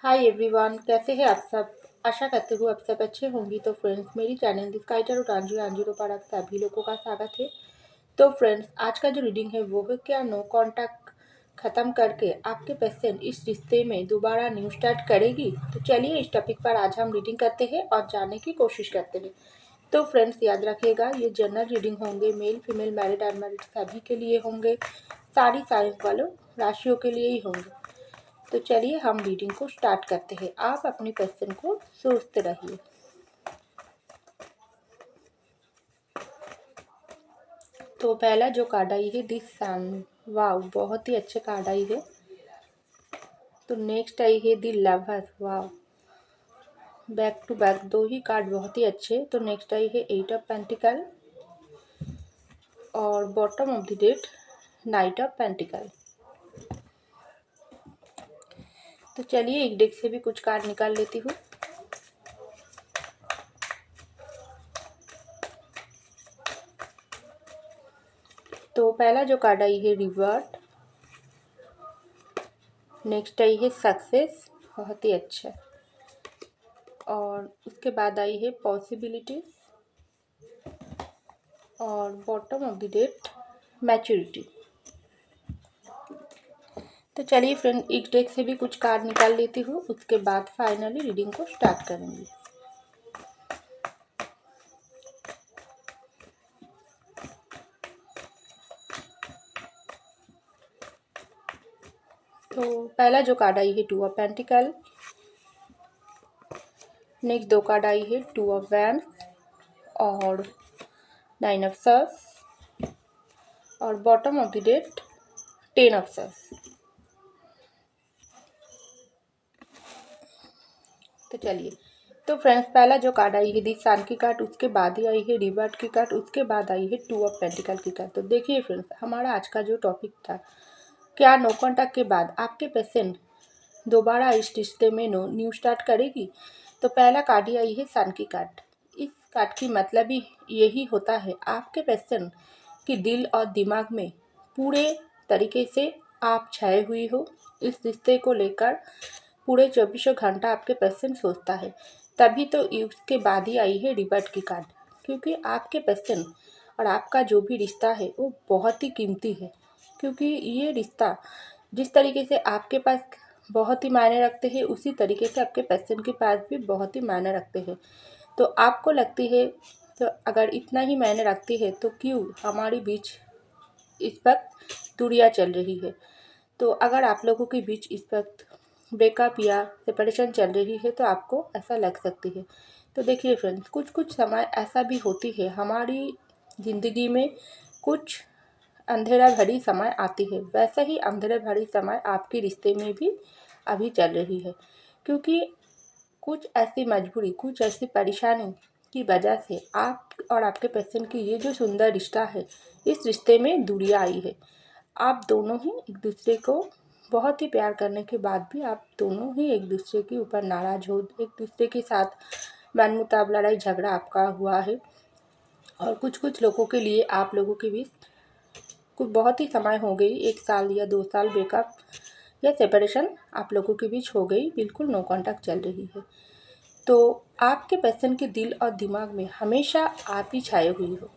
Hi everyone, कैसे हैं आप सब। आशा करते हुए आप सब अच्छे होंगी। तो फ्रेंड्स, मेरी चैनल डिस्काइटर और आंजी पर आप सभी लोगों का स्वागत है। तो फ्रेंड्स, आज का जो रीडिंग है वो है क्या नो कांटेक्ट ख़त्म करके आपके पेशेंट इस रिश्ते में दोबारा न्यू स्टार्ट करेगी। तो चलिए इस टॉपिक पर आज हम रीडिंग करते हैं और जानने की कोशिश करते हैं। तो फ्रेंड्स, याद रखिएगा ये जनरल रीडिंग होंगे, मेल फीमेल मैरिड अनमैरिड सभी के लिए होंगे, सारी साइंस वालों राशियों के लिए ही होंगे। तो चलिए हम रीडिंग को स्टार्ट करते हैं। आप अपनी क्वेश्चन को सोचते रहिए। तो पहला जो कार्ड आई है दिस सन, वाव बहुत ही अच्छे कार्ड आई है। तो नेक्स्ट आई है the lovers, wow back to back दो ही कार्ड बहुत ही अच्छे। तो नेक्स्ट आई है एट ऑफ पेंटिकल और bottom of the deck nine of pentacle. तो चलिए एक डेक से भी कुछ कार्ड निकाल लेती हूँ। तो पहला जो कार्ड आई है रिवर्ट, नेक्स्ट आई है सक्सेस, बहुत ही अच्छा। और उसके बाद आई है पॉसिबिलिटीज और bottom of the deck maturity. तो चलिए फ्रेंड एक डेक से भी कुछ कार्ड निकाल लेती हूँ, उसके बाद फाइनली रीडिंग को स्टार्ट करेंगे। तो पहला जो कार्ड आई है टू ऑफ पेंटिकल, नेक्स्ट दो कार्ड आई है टू ऑफ वैंड और नाइन ऑफ सर्स और bottom of the deck ten of swords. तो चलिए, तो फ्रेंड्स पहला जो कार्ड आई है दी सन की कार्ड, उसके बाद ही आई है रिवर्ट की कार्ड, उसके बाद आई है टू ऑफ पेंटिकल की कार्ड। तो देखिए फ्रेंड्स, हमारा आज का जो टॉपिक था, क्या नो कॉन्टैक्ट के बाद आपके पेशेंट दोबारा इस रिश्ते में न्यू स्टार्ट करेगी। तो पहला कार्ड ही आई है सन की कार्ड। इस कार्ड की मतलब ही यही होता है, आपके पेशेंट की दिल और दिमाग में पूरे तरीके से आप छाए हुई हो। इस रिश्ते को लेकर पूरे 24 घंटा आपके पेशेंट सोचता है। तभी तो उसके बाद ही आई है रिवर्ट की कार्ड, क्योंकि आपके पेशेंट और आपका जो भी रिश्ता है वो बहुत ही कीमती है। क्योंकि ये रिश्ता जिस तरीके से आपके पास बहुत ही मायने रखते हैं, उसी तरीके से आपके पेशेंट के पास भी बहुत ही मायने रखते हैं। तो आपको लगती है, तो अगर इतना ही मायने रखती है तो क्यों हमारे बीच इस वक्त दूरियां चल रही है। तो अगर आप लोगों के बीच इस वक्त ब्रेकअप या सेपरेशन चल रही है तो आपको ऐसा लग सकती है। तो देखिए फ्रेंड्स, कुछ कुछ समय ऐसा भी होती है हमारी ज़िंदगी में, कुछ अंधेरा भरी समय आती है, वैसा ही अंधेरा भरी समय आपके रिश्ते में भी अभी चल रही है। क्योंकि कुछ ऐसी मजबूरी, कुछ ऐसी परेशानी की वजह से आप और आपके पेशेंट की ये जो सुंदर रिश्ता है, इस रिश्ते में दूरियां आई है। आप दोनों ही एक दूसरे को बहुत ही प्यार करने के बाद भी आप दोनों ही एक दूसरे के ऊपर नाराज हो, एक दूसरे के साथ मनमुटाव लड़ाई झगड़ा आपका हुआ है। और कुछ कुछ लोगों के लिए आप लोगों के बीच कुछ बहुत ही समय हो गई, 1 साल या 2 साल ब्रेकअप या सेपरेशन आप लोगों के बीच हो गई, बिल्कुल नो कांटेक्ट चल रही है। तो आपके पेशेंट के दिल और दिमाग में हमेशा आप ही छाए हुई हो।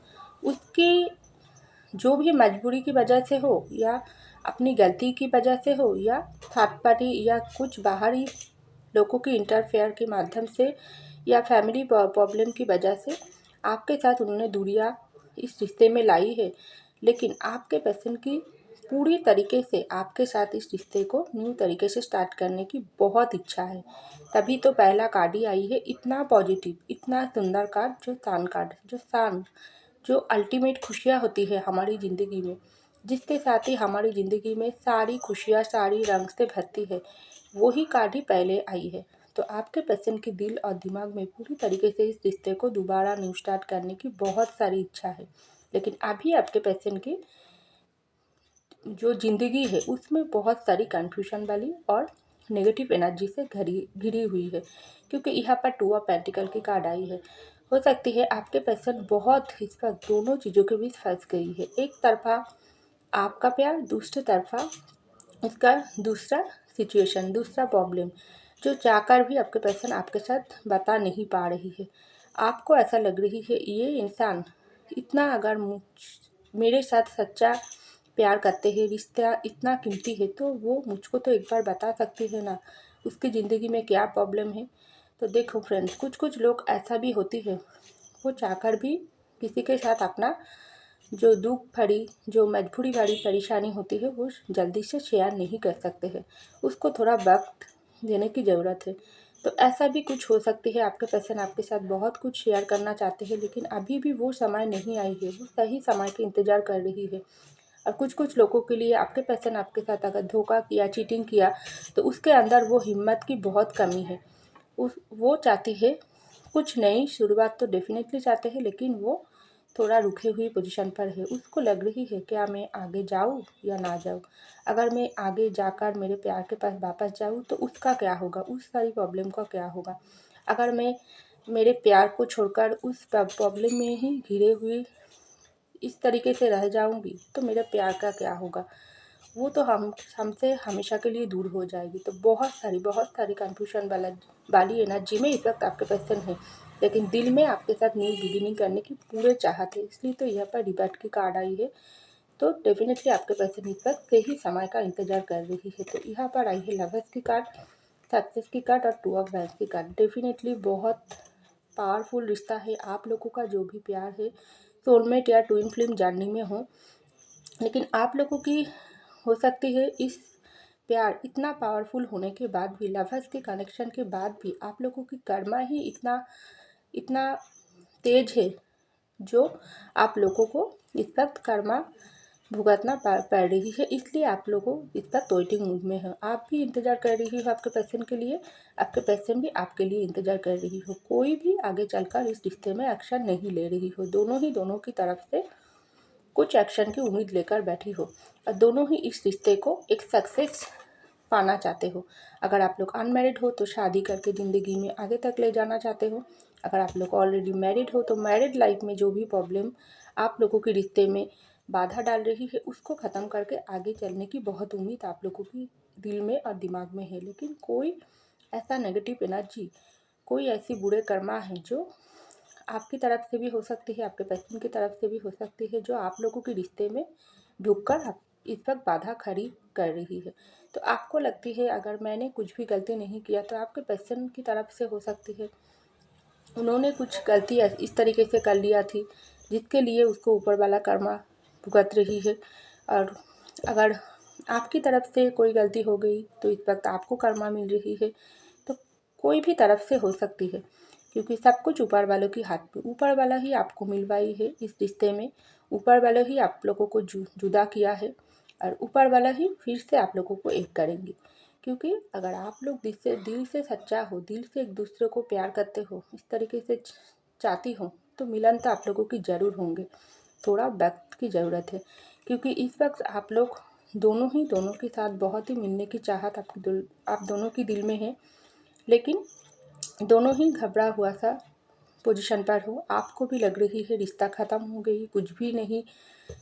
उसकी जो भी मजबूरी की वजह से हो या अपनी गलती की वजह से हो या थर्ड पार्टी या कुछ बाहरी लोगों की इंटरफेयर के माध्यम से या फैमिली प्रॉब्लम की वजह से आपके साथ उन्होंने दूरियां इस रिश्ते में लाई है। लेकिन आपके पेशेंट की पूरी तरीके से आपके साथ इस रिश्ते को न्यू तरीके से स्टार्ट करने की बहुत इच्छा है। तभी तो पहला कार्ड ही आई है, इतना पॉजिटिव, इतना सुंदर कार्ड, जो सान कार्ड, जो सान, जो अल्टीमेट खुशियाँ होती है हमारी ज़िंदगी में, जिसके साथ ही हमारी ज़िंदगी में सारी खुशियाँ सारी रंग से भरती है, वही कार्ड ही पहले आई है। तो आपके पेशेंट के दिल और दिमाग में पूरी तरीके से इस रिश्ते को दोबारा न्यू स्टार्ट करने की बहुत सारी इच्छा है। लेकिन अभी आपके पेशेंट की जो ज़िंदगी है उसमें बहुत सारी कन्फ्यूजन वाली और नेगेटिव एनर्जी से घिरी घिरी हुई है। क्योंकि यहाँ पर टू ऑफ पेंटिकल की कार्ड आई है। हो सकती है आपके पेशेंट बहुत इस वक्त दोनों चीज़ों के बीच फंस गई है। एक तरफा आपका प्यार, दूसरी तरफा उसका दूसरा सिचुएशन, दूसरा प्रॉब्लम। जो चाहकर भी आपके पर्सन आपके साथ बता नहीं पा रही है। आपको ऐसा लग रही है ये इंसान इतना अगर मेरे साथ सच्चा प्यार करते हैं, रिश्ता इतना कीमती है, तो वो मुझको तो एक बार बता सकती है ना उसकी ज़िंदगी में क्या प्रॉब्लम है। तो देखो फ्रेंड्स, कुछ कुछ लोग ऐसा भी होती है, वो चाहकर भी किसी के साथ अपना जो दुख भरी, जो मजबूरी भरी परेशानी होती है, वो जल्दी से शेयर नहीं कर सकते हैं। उसको थोड़ा वक्त देने की ज़रूरत है। तो ऐसा भी कुछ हो सकती है, आपके पर्सन आपके साथ बहुत कुछ शेयर करना चाहते हैं, लेकिन अभी भी वो समय नहीं आई है, वो सही समय का इंतज़ार कर रही है। और कुछ कुछ लोगों के लिए आपके पर्सन आपके साथ अगर धोखा किया, चीटिंग किया, तो उसके अंदर वो हिम्मत की बहुत कमी है। वो चाहती है कुछ नई शुरुआत, तो डेफिनेटली चाहते हैं, लेकिन वो थोड़ा रुके हुई पोजीशन पर है। उसको लग रही है क्या मैं आगे जाऊँ या ना जाऊँ। अगर मैं आगे जाकर मेरे प्यार के पास वापस जाऊँ तो उसका क्या होगा, उस सारी प्रॉब्लम का क्या होगा। अगर मैं मेरे प्यार को छोड़कर उस प्रॉब्लम में ही घिरे हुए इस तरीके से रह जाऊँगी तो मेरे प्यार का क्या होगा। वो तो हमसे हमेशा के लिए दूर हो जाएगी। तो बहुत सारी कन्फ्यूजन वाली एनर्जी में इस वक्त आपके पर्सन है, लेकिन दिल में आपके साथ न्यू बिगिनिंग करने की पूरे चाहत है। इसलिए तो यहाँ पर रिबर्ट की कार्ड आई है। तो डेफिनेटली आपके पर्सन इस वक्त सही समय का इंतजार कर रही है। तो यहाँ पर आई है लवर्स की कार्ड, सक्सेस की कार्ड और टू ऑफ वैंड्स की कार्ड। डेफिनेटली बहुत पावरफुल रिश्ता है आप लोगों का, जो भी प्यार है सोलमेट या ट्विन फ्लेम जानने में हो। लेकिन आप लोगों की हो सकती है इस प्यार इतना पावरफुल होने के बाद भी, लवर्स के कनेक्शन के बाद भी, आप लोगों की कर्मा ही इतना इतना तेज है, जो आप लोगों को इस वक्त कर्मा भुगतना पड़ रही है। इसलिए आप लोगों इस वक्त वेटिंग मूड में है। आप भी इंतज़ार कर रही हो आपके पर्सन के लिए, आपके पर्सन भी आपके लिए इंतज़ार कर रही हो। कोई भी आगे चलकर इस रिश्ते में एक्शन नहीं ले रही हो। दोनों की तरफ से कुछ एक्शन की उम्मीद लेकर बैठी हो, और दोनों ही इस रिश्ते को एक सक्सेस पाना चाहते हो। अगर आप लोग अनमैरिड हो तो शादी करके ज़िंदगी में आगे तक ले जाना चाहते हो। अगर आप लोग ऑलरेडी मैरिड हो तो मैरिड लाइफ में जो भी प्रॉब्लम आप लोगों के रिश्ते में बाधा डाल रही है, उसको ख़त्म करके आगे चलने की बहुत उम्मीद आप लोगों की दिल में और दिमाग में है। लेकिन कोई ऐसा नेगेटिव एनर्जी, कोई ऐसी बुरे कर्मा है जो आपकी तरफ से भी हो सकती है, आपके पर्सन की तरफ से भी हो सकती है, जो आप लोगों के रिश्ते में ढुककर इस वक्त बाधा खड़ी कर रही है। तो आपको लगती है अगर मैंने कुछ भी गलती नहीं किया, तो आपके पर्सन की तरफ से हो सकती है उन्होंने कुछ गलती इस तरीके से कर लिया थी जिसके लिए उसको ऊपर वाला कर्मा भुगत रही है। और अगर आपकी तरफ से कोई गलती हो गई तो इस वक्त आपको कर्मा मिल रही है। तो कोई भी तरफ से हो सकती है, क्योंकि सब कुछ ऊपर वालों की हाथ में, ऊपर वाला ही आपको मिलवाई है इस रिश्ते में। ऊपर वाला ही आप लोगों को जुदा किया है, और ऊपर वाला ही फिर से आप लोगों को एक करेंगे। क्योंकि अगर आप लोग दिल से सच्चा हो, दिल से एक दूसरे को प्यार करते हो, इस तरीके से चाहती हो, तो मिलन तो आप लोगों की ज़रूर होंगे। थोड़ा वक्त की ज़रूरत है, क्योंकि इस वक्त आप लोग दोनों के साथ बहुत ही मिलने की चाहत आप दोनों की दिल में है। लेकिन दोनों ही घबरा हुआ सा पोजीशन पर हो। आपको भी लग रही है रिश्ता ख़त्म हो गई, कुछ भी नहीं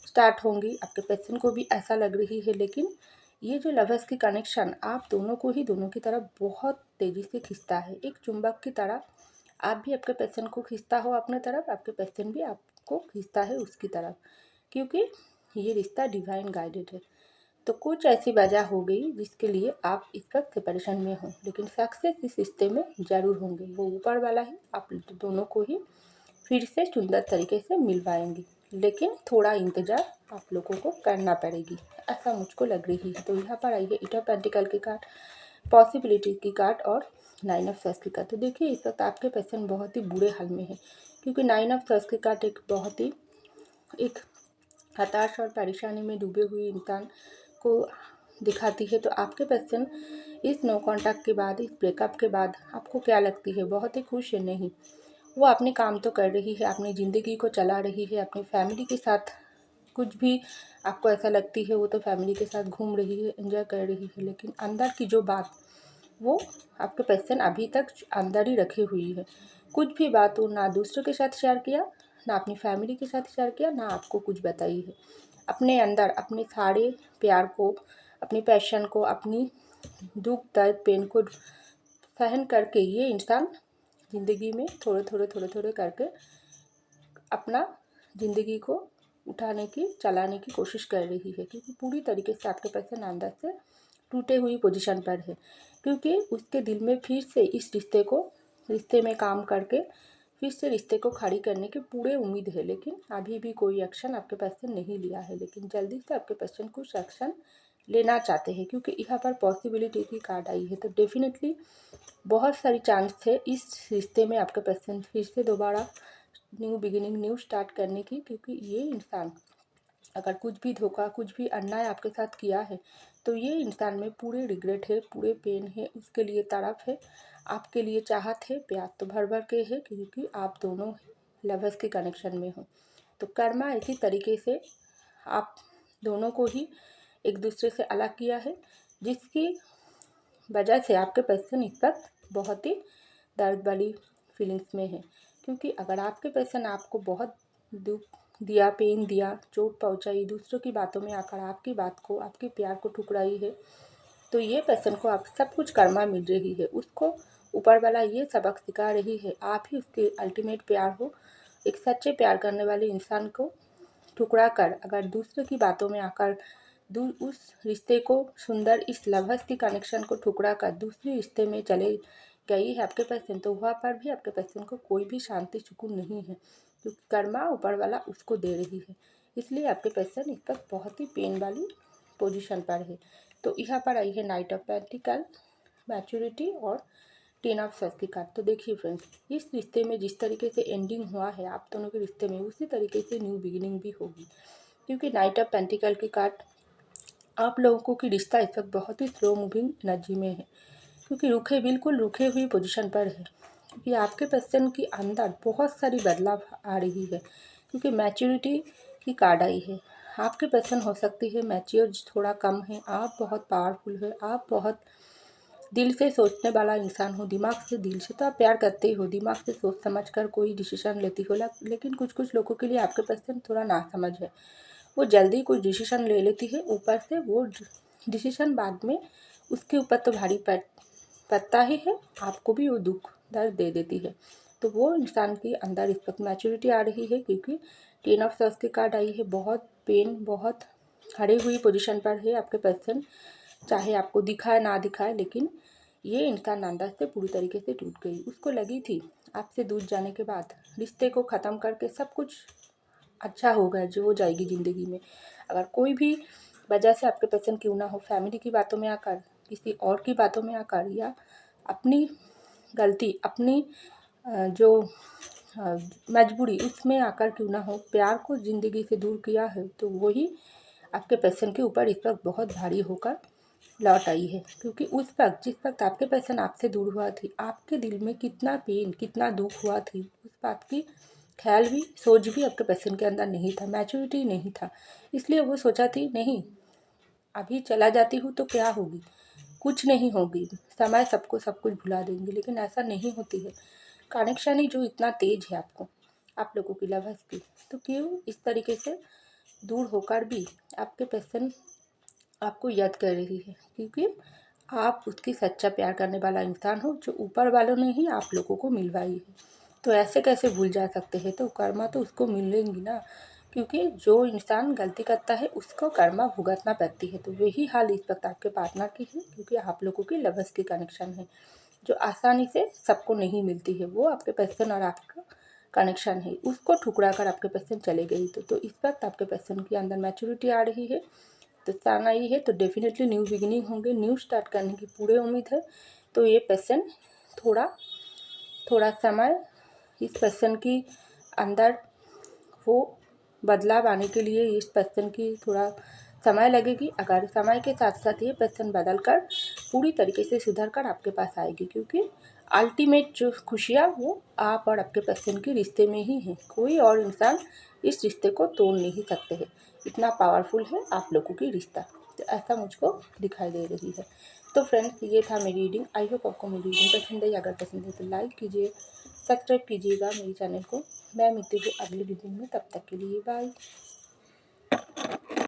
स्टार्ट होंगी। आपके पर्सन को भी ऐसा लग रही है। लेकिन ये जो लवर्स की कनेक्शन आप दोनों को ही दोनों की तरफ बहुत तेज़ी से खींचता है, एक चुंबक की तरह। आप भी आपके पर्सन को खींचता हो अपने तरफ, आपके पर्सन भी आपको खींचता है उसकी तरफ, क्योंकि ये रिश्ता डिवाइन गाइडेड है। तो कुछ ऐसी वजह हो गई जिसके लिए आप इस वक्त सेपरेशन में हो, लेकिन सक्सेस इस रिश्ते में ज़रूर होंगे। वो ऊपर वाला ही आप दोनों को ही फिर से सुंदर तरीके से मिलवाएंगे। लेकिन थोड़ा इंतज़ार आप लोगों को करना पड़ेगी, ऐसा मुझको लग रही है। तो यहाँ पर आइए एट ऑफ पेंटिकल की कार्ड, पॉसिबिलिटी की कार्ड और नाइन ऑफ सॉर्ड्स की कार्ड। तो देखिए इस वक्त आपके पर्सन बहुत ही बुरे हाल में है, क्योंकि नाइन ऑफ सॉर्ड्स की कार्ड एक बहुत ही एक हताश और परेशानी में डूबे हुए इंसान को दिखाती है। तो आपके पर्सन इस नो कॉन्टैक्ट के बाद, इस ब्रेकअप के बाद आपको क्या लगती है, बहुत ही खुश है? नहीं, वो अपने काम तो कर रही है, अपनी ज़िंदगी को चला रही है, अपनी फैमिली के साथ कुछ भी आपको ऐसा लगती है वो तो फैमिली के साथ घूम रही है, एंजॉय कर रही है। लेकिन अंदर की जो बात, वो आपके पर्सन अभी तक अंदर ही रखी हुई है। कुछ भी बात वो ना दूसरों के साथ शेयर किया, ना अपनी फैमिली के साथ शेयर किया, ना आपको कुछ बताई है। अपने अंदर अपने सारे प्यार को, अपनी पैशन को, अपनी दुख दर्द पेन को सहन करके ये इंसान ज़िंदगी में थोड़े थोड़े करके अपना ज़िंदगी को उठाने की चलाने की कोशिश कर रही है, क्योंकि पूरी तरीके से आपके पर्सन अंदर से टूटे हुई पोजीशन पर है, क्योंकि उसके दिल में फिर से इस रिश्ते में काम करके फिर से रिश्ते को खड़ी करने की पूरे उम्मीद है। लेकिन अभी भी कोई एक्शन आपके पर्सन नहीं लिया है, लेकिन जल्दी से आपके पर्सन कुछ एक्शन लेना चाहते हैं, क्योंकि यहाँ पर पॉसिबिलिटी की कार्ड आई है। तो डेफिनेटली बहुत सारी चांस है इस रिश्ते में आपके पर्सन फिर से दोबारा न्यू बिगिनिंग न्यू स्टार्ट करने की, क्योंकि ये इंसान अगर कुछ भी धोखा कुछ भी अन्याय आपके साथ किया है तो ये इंसान में पूरे रिग्रेट है, पूरे पेन है, उसके लिए तड़प है, आपके लिए चाहत है, प्यार तो भर भर के है, क्योंकि आप दोनों लवर्स के कनेक्शन में हो। तो कर्मा इसी तरीके से आप दोनों को ही एक दूसरे से अलग किया है, जिसकी वजह से आपके पर्सन इस वक्त बहुत ही दर्द वाली फीलिंग्स में है। क्योंकि अगर आपके पर्सन आपको बहुत दुख दिया, पेन दिया, चोट पहुंचाई, दूसरों की बातों में आकर आपकी बात को, आपके प्यार को ठुकराई है, तो ये पर्सन को आप सब कुछ कर्मा मिल रही है। उसको ऊपर वाला ये सबक सिखा रही है, आप ही उसके अल्टीमेट प्यार हो। एक सच्चे प्यार करने वाले इंसान को ठुकरा कर अगर दूसरे की बातों में आकर उस रिश्ते को सुंदर इस लवर्स की कनेक्शन को ठुकरा कर दूसरे रिश्ते में चले गई है आपके पर्सन, तो वहाँ पर भी आपके पर्सन को कोई भी शांति सुकून नहीं है, क्योंकि कर्मा ऊपर वाला उसको दे रही है। इसलिए आपके पर्सन इस पर बहुत ही पेन वाली पोजीशन पर है। तो यहाँ पर आई है नाइट ऑफ पेंटिकल, मैच्योरिटी और 10 ऑफ सॉर्ड्स की कार्ड। तो देखिए फ्रेंड्स, इस रिश्ते में जिस तरीके से एंडिंग हुआ है आप दोनों के रिश्ते में, उसी तरीके से न्यू बिगिनिंग भी होगी, क्योंकि नाइट ऑफ पेंटिकल की कार्ड आप लोगों की रिश्ता इस वक्त बहुत ही स्लो मूविंग एनर्जी में है, क्योंकि बिल्कुल रुके हुई पोजीशन पर है, क्योंकि आपके पर्सन के अंदर बहुत सारी बदलाव आ रही है, क्योंकि मैच्योरिटी की कार्ड आई है। आपके पर्सन हो सकती है मैच्योर थोड़ा कम है, आप बहुत पावरफुल है, आप बहुत दिल से सोचने वाला इंसान हो, दिमाग से, दिल से तो आप प्यार करते ही हो, दिमाग से सोच समझ कर कोई डिसीजन लेती हो। लेकिन कुछ लोगों के लिए आपके पर्सन थोड़ा नासमझ है, वो जल्दी कोई डिसीजन ले लेती है, ऊपर से वो डिसीजन बाद में उसके ऊपर तो भारी पड़ता ही है, आपको भी वो दुख दर्द दे देती है। तो वो इंसान के अंदर इस वक्त मैच्योरिटी आ रही है, क्योंकि 10 ऑफ सॉर्ड्स की कार्ड आई है। बहुत पेन, बहुत हरी हुई पोजीशन पर है आपके पर्सन, चाहे आपको दिखाए ना दिखाए, लेकिन ये इंसान अंदर से पूरी तरीके से टूट गई। उसको लगी थी आपसे दूर जाने के बाद रिश्ते को ख़त्म करके सब कुछ अच्छा होगा, जो हो जाएगी ज़िंदगी में। अगर कोई भी वजह से आपके पर्सन क्यों ना हो, फैमिली की बातों में आकर, किसी और की बातों में आकर, या अपनी गलती, अपनी जो मजबूरी उसमें आकर क्यों ना हो, प्यार को ज़िंदगी से दूर किया है, तो वही आपके पर्सन के ऊपर इस वक्त बहुत भारी होकर लौट आई है। क्योंकि उस वक्त जिस वक्त आपके पर्सन आपसे दूर हुआ थी, आपके दिल में कितना पेन, कितना दुख हुआ थी, उस बात की ख्याल भी, सोच भी आपके पर्सन के अंदर नहीं था, मैच्योरिटी नहीं था। इसलिए वो सोचा थी नहीं, अभी चला जाती हूँ तो क्या होगी, कुछ नहीं होगी, समय सबको सब कुछ भुला देंगे। लेकिन ऐसा नहीं होती है, कनेक्शन ही जो इतना तेज है आपको, आप लोगों की लवर्स की, तो क्यों इस तरीके से दूर होकर भी आपके पर्सन आपको याद कर रही है, क्योंकि आप उसकी सच्चा प्यार करने वाला इंसान हो, जो ऊपर वालों ने ही आप लोगों को मिलवाई है। तो ऐसे कैसे भूल जा सकते हैं, तो कर्मा तो उसको मिलेंगी ना, क्योंकि जो इंसान गलती करता है उसको कर्मा भुगतना पड़ती है। तो वही हाल इस वक्त आपके पार्टनर की है, क्योंकि आप लोगों की लवर्स की कनेक्शन है जो आसानी से सबको नहीं मिलती है। वो आपके पर्सन और आपका कनेक्शन है, उसको ठुकरा कर आपके पर्सन चले गई। तो इस वक्त आपके पर्सन के अंदर मैच्योरिटी आ रही है, तो सन आई है, तो डेफिनेटली न्यू बिगिनिंग होंगे, न्यू स्टार्ट करने की पूरी उम्मीद है। तो ये पर्सन थोड़ा थोड़ा समय इस पर्सन की अंदर वो बदलाव आने के लिए इस पर्सन की थोड़ा समय लगेगी। अगर समय के साथ साथ ये पर्सन बदल कर पूरी तरीके से सुधर कर आपके पास आएगी, क्योंकि अल्टीमेट जो खुशियाँ वो आप और आपके पर्सन के रिश्ते में ही है। कोई और इंसान इस रिश्ते को तोड़ नहीं सकते हैं, इतना पावरफुल है आप लोगों की रिश्ता। तो ऐसा मुझको दिखाई दे रही है। तो फ्रेंड्स, ये था मेरी रीडिंग। आई होप आपको मेरी रीडिंग पसंद है। अगर पसंद है तो लाइक कीजिए, सब्सक्राइब कीजिएगा मेरे चैनल को। मैं मिलती हूँ अगली वीडियो में, तब तक के लिए बाय।